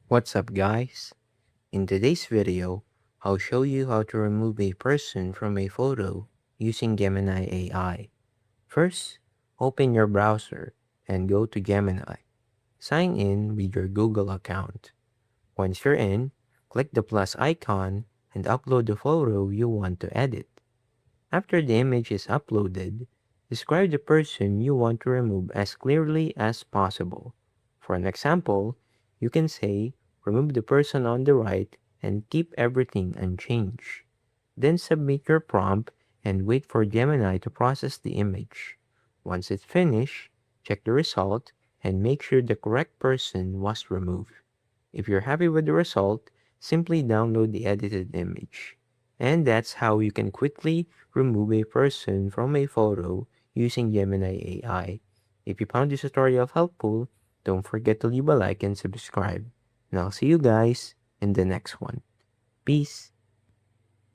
What's up, guys? In today's video, I'll show you how to remove a person from a photo using Gemini AI. First, open your browser and go to Gemini. Sign in with your Google account. Once you're in, click the plus icon and upload the photo you want to edit. After the image is uploaded, describe the person you want to remove as clearly as possible. For an example, you can say, remove the person on the right and keep everything unchanged. Then submit your prompt and wait for Gemini to process the image. Once it's finished, check the result and make sure the correct person was removed. If you're happy with the result, simply download the edited image. And that's how you can quickly remove a person from a photo using Gemini AI. If you found this tutorial helpful, don't forget to leave a like and subscribe. And I'll see you guys in the next one. Peace.